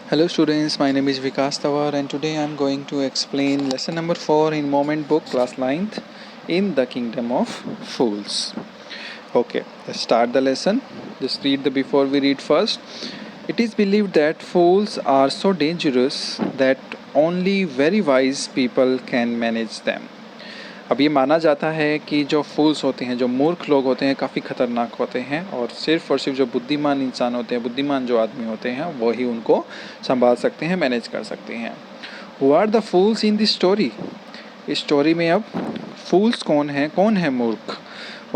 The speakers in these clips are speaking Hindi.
Hello students, my name is Vikas Tawar and today I am going to explain lesson number 4 in Moment book class 9th in the Kingdom of Fools. Okay, let's start the lesson. Just read the before we read first. It is believed that fools are so dangerous that only very wise people can manage them. अब ये माना जाता है कि जो फूल्स होते हैं, जो मूर्ख लोग होते हैं, काफ़ी ख़तरनाक होते हैं और सिर्फ जो बुद्धिमान इंसान होते हैं, बुद्धिमान जो आदमी होते हैं, वही उनको संभाल सकते हैं, मैनेज कर सकते हैं. Who are the fools in this story? इस स्टोरी में अब फूल्स कौन है मूर्ख?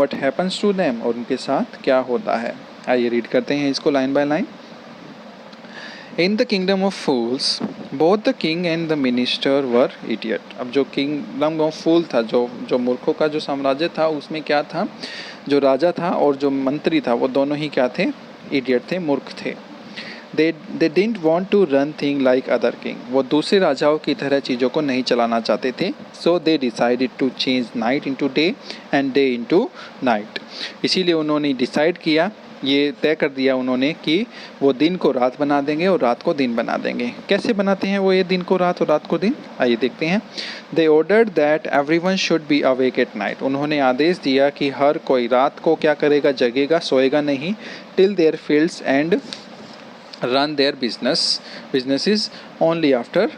वट हैपन्स टू देम, और उनके साथ क्या होता है? आइए रीड करते हैं इसको line by line. In the kingdom of fools both the king and the minister were idiot. अब जो किंगडम ऑफ फूल था, जो मूर्खों का जो साम्राज्य था, उसमें क्या था, जो राजा था और जो मंत्री था, वो दोनों ही क्या थे? इडियट थे, मूर्ख थे. They didn't want to run thing like other king. वो दूसरे राजाओं की तरह चीज़ों को नहीं चलाना चाहते थे. So they decided to change night into day and day into night. इसीलिए उन्होंने डिसाइड किया, ये तय कर दिया उन्होंने कि वो दिन को रात बना देंगे और रात को दिन बना देंगे. कैसे बनाते हैं वो ये दिन को रात और रात को दिन? आइए देखते हैं. They ordered that everyone should be awake at night. उन्होंने आदेश दिया कि हर कोई रात को क्या करेगा? जगेगा, सोएगा नहीं. Till there fields and run their businesses only after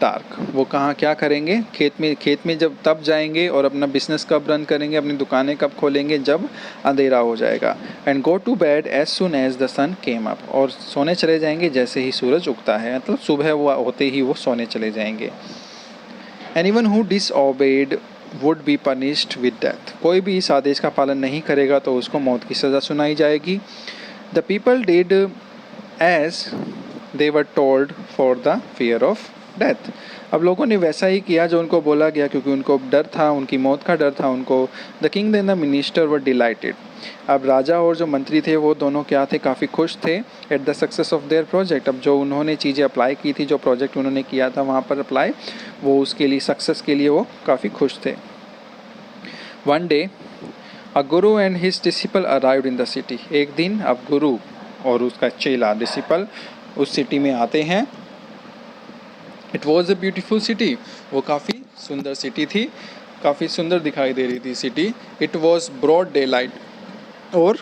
dark. वो कहाँ क्या करेंगे? खेत में जब तब जाएंगे और अपना बिजनेस कब रन करेंगे, अपनी दुकानें कब खोलेंगे? जब अंधेरा हो जाएगा. And go to bed as soon as the sun came up. और सोने चले जाएंगे जैसे ही सूरज उगता है, मतलब सुबह वो होते ही वो सोने चले जाएंगे. Anyone who disobeyed would be punished with death. कोई भी इस आदेश का पालन नहीं करेगा तो उसको मौत की सज़ा सुनाई जाएगी. The people did as they were told for the fear of death. अब लोगों ने वैसा ही किया जो उनको बोला गया, क्योंकि उनको डर था, उनकी मौत का डर था उनको. The king and the minister were dilated. अब राजा और जो मंत्री थे वो दोनों क्या थे? काफ़ी खुश थे at the success of their project. अब जो उन्होंने चीज़ें अप्लाई की थी, जो प्रोजेक्ट उन्होंने किया था वहाँ पर अप्लाई, वो उसके लिए सक्सेस के लिए वो काफ़ी खुश थे. One day a Guru and his disciple arrived in the city. एक दिन अब गुरु और उसका चेला डिसिपल उस सिटी में आते हैं. It was a beautiful city. वो काफ़ी सुंदर सिटी थी, काफ़ी सुंदर दिखाई दे रही थी city. It was broad day light. और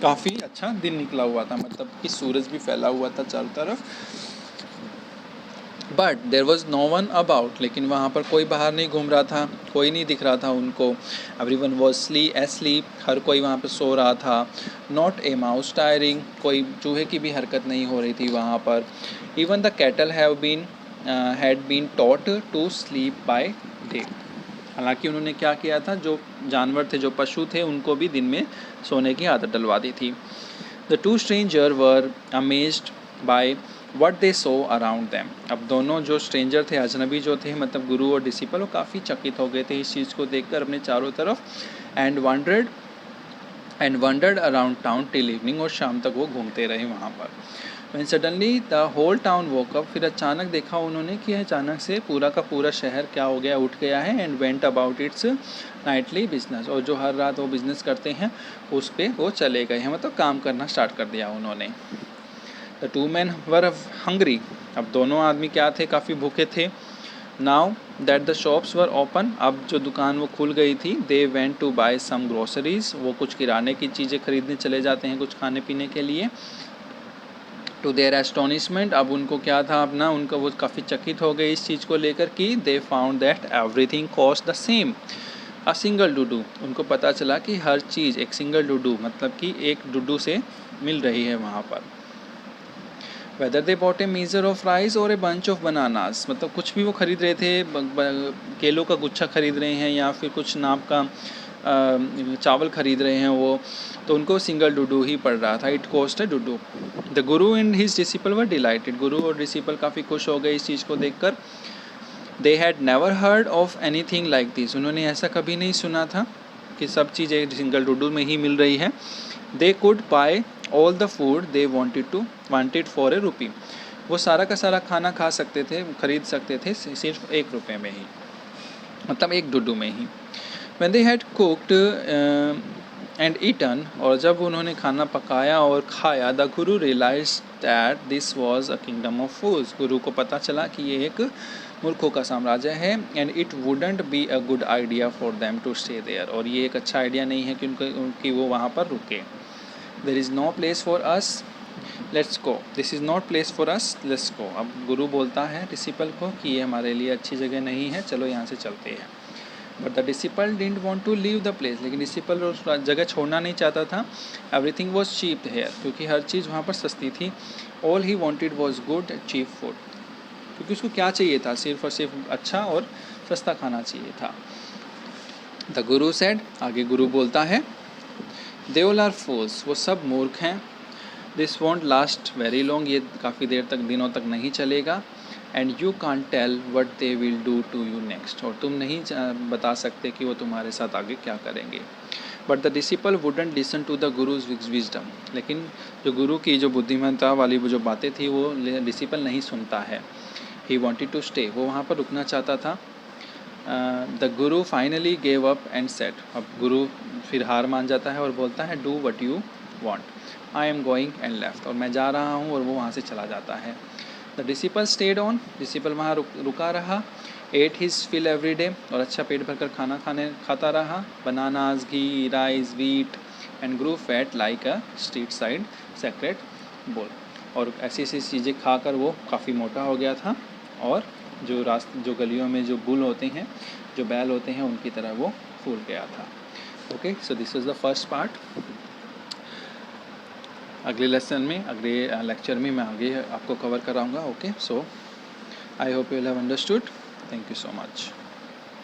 काफ़ी अच्छा दिन निकला हुआ था, मतलब कि सूरज भी फैला हुआ था चारों तरफ. But there was no one about. लेकिन वहाँ पर कोई बाहर नहीं घूम रहा था, कोई नहीं दिख रहा था उनको. Everyone was sleep. हर कोई वहाँ पर सो रहा था. Not a mouse stirring. कोई चूहे की भी हरकत नहीं हो रही थी वहाँ पर. Even the cattle had been taught to sleep by day. हालांकि उन्होंने क्या किया था, जो जानवर थे, जो पशु थे, उनको भी दिन में सोने की आदत डलवा दी थी. The two stranger were amazed by what they so around them. अब दोनों जो स्ट्रेंजर थे, अजनबी जो थे, मतलब गुरु और डिसिपल, वो काफ़ी चकित हो गए थे इस चीज़ को देखकर अपने चारों तरफ. And wandered around town till evening. और शाम तक वो घूमते रहे वहाँ पर. When suddenly the whole town woke up. फिर अचानक देखा उन्होंने कि अचानक से पूरा का पूरा शहर क्या हो गया? उठ गया है. And went about it's Knightley business. और जो हर रात वो बिजनेस करते हैं उस पर वो चले गए हैं, मतलब काम करना स्टार्ट कर दिया उन्होंने. The two men were hungry. अब दोनों आदमी क्या थे? काफ़ी भूखे थे. Now that the shops were open. अब जो दुकान वो खुल गई थी. They went to buy some groceries. वो कुछ किराने की चीज़ें खरीदने चले जाते हैं, कुछ खाने पीने के लिए. To their astonishment. अब उनको क्या था अपना, उनको वो काफ़ी चकित हो गए इस चीज़ को लेकर कि they found that everything cost the same a single डुडू. उनको पता चला कि हर चीज़ एक सिंगल डुडू, मतलब कि एक डुडू से मिल रही है वहाँ पर. Whether they bought a measure of rice और ए बंच ऑफ बनानास. मतलब कुछ भी वो खरीद रहे थे, केलों का गुच्छा खरीद रहे हैं या फिर कुछ नाप का चावल खरीद रहे हैं वो, तो उनको सिंगल डुडू ही पड़ रहा था. इट कॉस्ट ए डुडू. The guru and his disciple were delighted. गुरु और डिसिपल काफ़ी खुश हो गए इस चीज़ को देखकर. They had never heard of any thing like this. उन्होंने ऐसा कभी नहीं सुना था कि सब चीज़ एक सिंगल डुडू में ही मिल रही है. They could buy all the food they wanted for a rupee. वो सारा का सारा खाना खा सकते थे, खरीद सकते थे सिर्फ ₹1 में ही, मतलब एक डुडू में ही. When they had cooked and eaten, और जब उन्होंने खाना पकाया और खाया, the guru realise that this was a kingdom of fools, गुरु को पता चला कि ये एक मूर्खों का साम्राज्य है, and it wouldn't be a good idea for them to stay there, और ये एक अच्छा आइडिया नहीं है कि उनकी वो वहाँ पर रुके. There is no place for us, let's go, this is not place for us, let's go. अब गुरु बोलता है डिसिपल को कि ये हमारे लिए अच्छी जगह नहीं है, चलो यहाँ से चलते हैं. But the disciple didn't want to leave the place, लेकिन डिसिपल उस जगह छोड़ना नहीं चाहता था. एवरीथिंग वॉज चीप हेयर, क्योंकि हर चीज़ वहाँ पर सस्ती थी. All he wanted was good cheap food, क्योंकि उसको क्या चाहिए था, सिर्फ और सिर्फ अच्छा और सस्ता खाना चाहिए था. द गुरु सेड, आगे गुरु बोलता है, दे ऑल आर फूल्स, वो सब मूर्ख हैं. This won't last very long, ये काफ़ी देर तक, दिनों तक नहीं चलेगा. And you can't tell what they will do to you next, और तुम नहीं बता सकते कि वो तुम्हारे साथ आगे क्या करेंगे. But the disciple wouldn't listen to the guru's wisdom, लेकिन जो गुरु की जो बुद्धिमत्ता वाली वो जो बातें थी वो डिसिपल नहीं सुनता है. ही वॉन्टेड टू स्टे, वो वहाँ पर रुकना चाहता था. The Guru finally gave up and set, अब गुरु फिर हार मान जाता है और बोलता है, do what you want, I am going and left, और मैं जा रहा हूँ, और वो वहाँ से चला जाता है. The disciple stayed on, disciple वहाँ रुका रहा. Ate his fill every day, और अच्छा पेट भरकर खाना खाता रहा. Bananas, ghee, rice, wheat, and grew fat like a street side sacred bull, और ऐसी ऐसी चीज़ें खाकर वो काफ़ी मोटा हो गया था, और जो गलियों में जो बुल होते हैं, जो बैल होते हैं, उनकी तरह वो फूल गया था. Okay, so this is the first part. अगले लेसन में, अगले लेक्चर में मैं आगे आपको कवर कराऊंगा. Okay, so I hope you have understood. Thank you so much.